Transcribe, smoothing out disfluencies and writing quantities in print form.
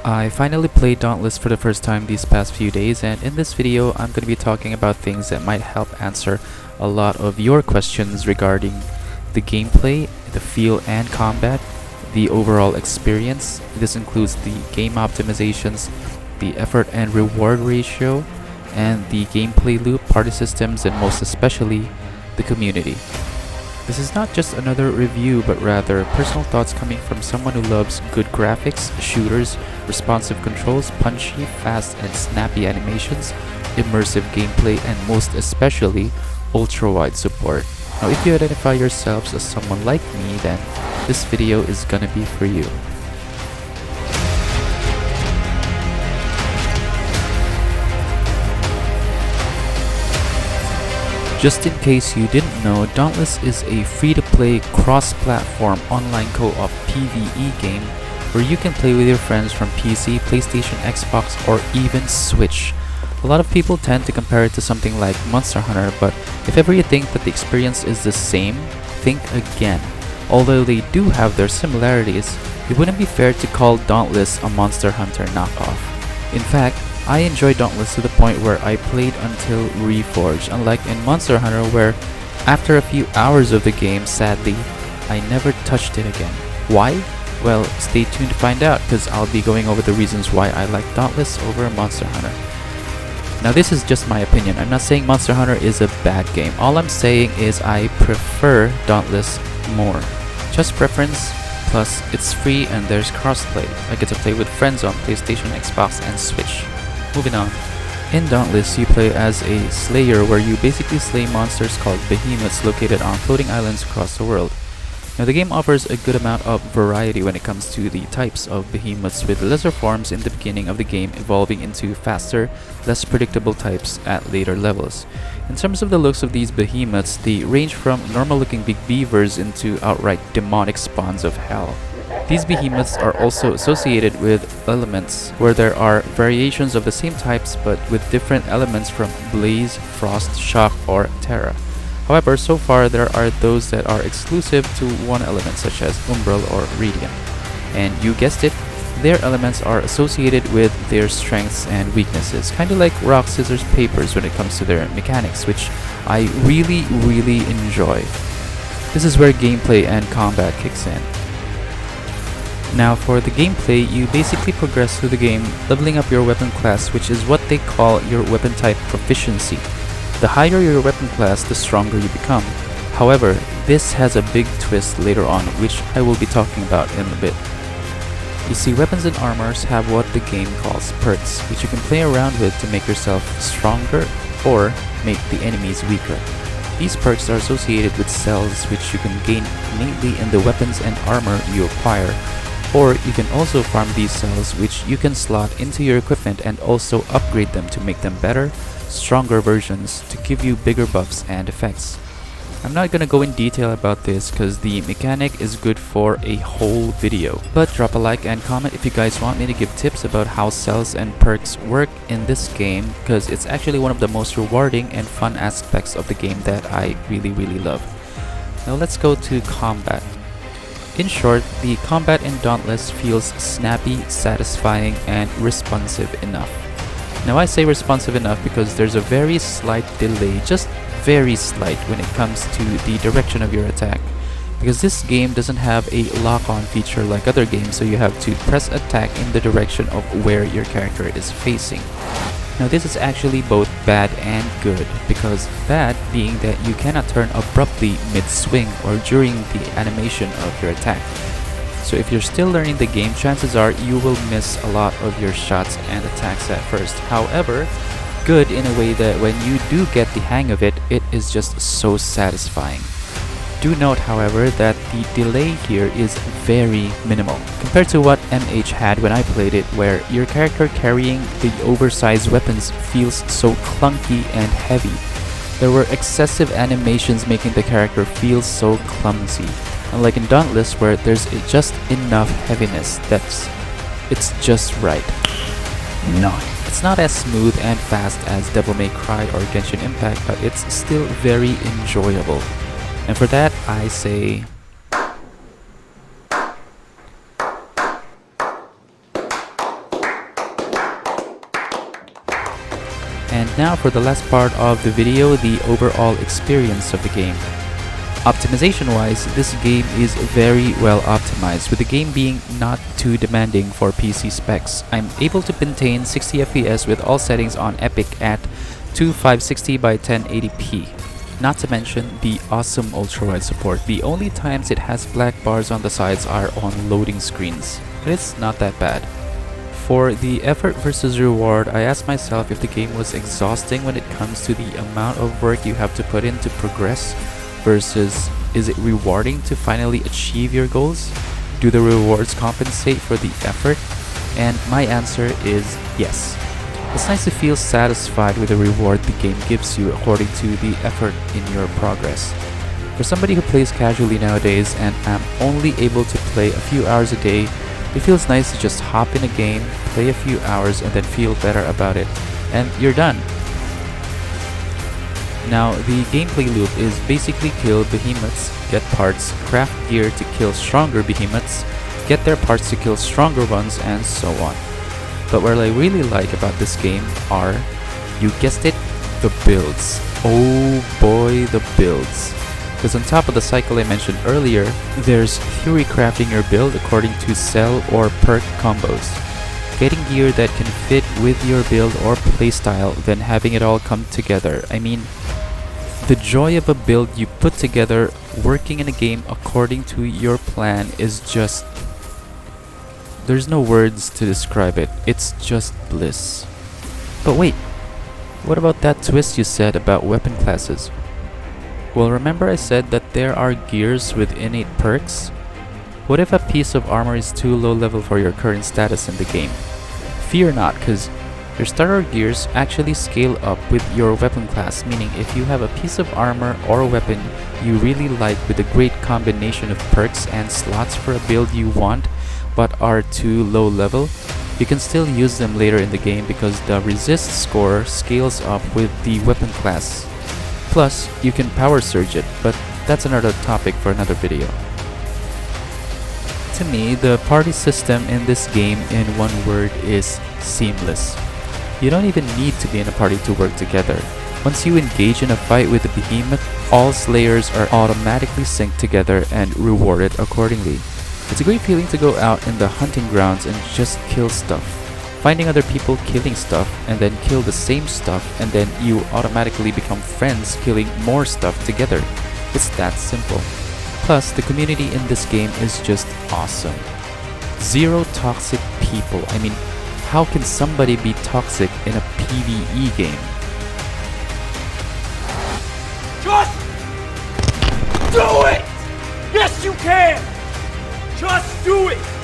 I finally played Dauntless for the first time these past few days, and in this video I'm going to be talking about things that might help answer a lot of your questions regarding the gameplay, the feel and combat, the overall experience. This includes the game optimizations, the effort and reward ratio, and the gameplay loop, party systems, and most especially the community. This is not just another review, but rather personal thoughts coming from someone who loves good graphics, shooters, responsive controls, punchy, fast and snappy animations, immersive gameplay, and most especially ultra-wide support. Now if you identify yourselves as someone like me, then this video is gonna be for you. Just in case you didn't know, Dauntless is a free-to-play, cross-platform online co-op PvE game where you can play with your friends from PC, PlayStation, Xbox, or even Switch. A lot of people tend to compare it to something like Monster Hunter, but if ever you think that the experience is the same, think again. Although they do have their similarities, it wouldn't be fair to call Dauntless a Monster Hunter knockoff. In fact, I enjoyed Dauntless to the point where I played until Reforged, unlike in Monster Hunter where after a few hours of the game, sadly, I never touched it again. Why? Well, stay tuned to find out, because I'll be going over the reasons why I like Dauntless over Monster Hunter. Now this is just my opinion. I'm not saying Monster Hunter is a bad game. All I'm saying is I prefer Dauntless more. Just preference, plus it's free and there's crossplay. I get to play with friends on PlayStation, Xbox, and Switch. Moving on. In Dauntless, you play as a slayer where you basically slay monsters called Behemoths located on floating islands across the world. Now the game offers a good amount of variety when it comes to the types of Behemoths, with lesser forms in the beginning of the game evolving into faster, less predictable types at later levels. In terms of the looks of these Behemoths, they range from normal looking big beavers into outright demonic spawns of hell. These Behemoths are also associated with elements, where there are variations of the same types but with different elements from Blaze, Frost, Shock, or Terra. However, so far there are those that are exclusive to one element, such as Umbral or Radiant. And you guessed it, their elements are associated with their strengths and weaknesses, kinda like rock, scissors, papers when it comes to their mechanics, which I really enjoy. This is where gameplay and combat kicks in. Now for the gameplay, you basically progress through the game, leveling up your weapon class, which is what they call your weapon type proficiency. The higher your weapon class, the stronger you become. However, this has a big twist later on, which I will be talking about in a bit. You see, weapons and armors have what the game calls perks, which you can play around with to make yourself stronger or make the enemies weaker. These perks are associated with cells, which you can gain innately in the weapons and armor you acquire. Or you can also farm these cells, which you can slot into your equipment and also upgrade them to make them better, stronger versions to give you bigger buffs and effects. I'm not gonna go in detail about this because the mechanic is good for a whole video. But drop a like and comment if you guys want me to give tips about how cells and perks work in this game, because it's actually one of the most rewarding and fun aspects of the game that I really love. Now let's go to combat. In short, the combat in Dauntless feels snappy, satisfying, and responsive enough. Now I say responsive enough because there's a very slight delay, just very slight, when it comes to the direction of your attack. Because this game doesn't have a lock-on feature like other games, so you have to press attack in the direction of where your character is facing. Now this is actually both bad and good, because bad being that you cannot turn abruptly mid-swing or during the animation of your attack. So if you're still learning the game, chances are you will miss a lot of your shots and attacks at first. However, good in a way that when you do get the hang of it, it is just so satisfying. Do note, however, that the delay here is very minimal compared to what MH had when I played it, where your character carrying the oversized weapons feels so clunky and heavy. There were excessive animations making the character feel so clumsy, unlike in Dauntless where there's just enough heaviness it's just right. Nice. It's not as smooth and fast as Devil May Cry or Genshin Impact, but it's still very enjoyable. And for that, I say now for the last part of the video, the overall experience of the game. Optimization wise, this game is very well optimized, with the game being not too demanding for PC specs. I'm able to maintain 60 FPS with all settings on Epic at 2560 by 1080p. Not to mention the awesome ultrawide support. The only times it has black bars on the sides are on loading screens, but it's not that bad. For the effort versus reward, I asked myself if the game was exhausting when it comes to the amount of work you have to put in to progress, versus is it rewarding to finally achieve your goals? Do the rewards compensate for the effort? And my answer is yes. It's nice to feel satisfied with the reward the game gives you according to the effort in your progress. For somebody who plays casually nowadays and am only able to play a few hours a day, it feels nice to just hop in a game, play a few hours and then feel better about it, and you're done. Now, the gameplay loop is basically kill behemoths, get parts, craft gear to kill stronger behemoths, get their parts to kill stronger ones, and so on. But what I really like about this game are, you guessed it, the builds. Oh boy, the builds. Because on top of the cycle I mentioned earlier, there's theory crafting your build according to cell or perk combos. Getting gear that can fit with your build or playstyle, then having it all come together. I mean, the joy of a build you put together working in a game according to your plan is just... there's no words to describe it. It's just bliss. But wait, what about that twist you said about weapon classes? Well, remember I said that there are gears with innate perks? What if a piece of armor is too low level for your current status in the game? Fear not, cause your starter gears actually scale up with your weapon class, meaning if you have a piece of armor or a weapon you really like with a great combination of perks and slots for a build you want but are too low level, you can still use them later in the game because the resist score scales up with the weapon class. Plus, you can power surge it, but that's another topic for another video. To me, the party system in this game in one word is seamless. You don't even need to be in a party to work together. Once you engage in a fight with the behemoth, all slayers are automatically synced together and rewarded accordingly. It's a great feeling to go out in the hunting grounds and just kill stuff. Finding other people killing stuff and then kill the same stuff, and then you automatically become friends killing more stuff together. It's that simple. Plus, the community in this game is just awesome. Zero toxic people. I mean, how can somebody be toxic in a PvE game? Just do it! Yes, you can! Just do it!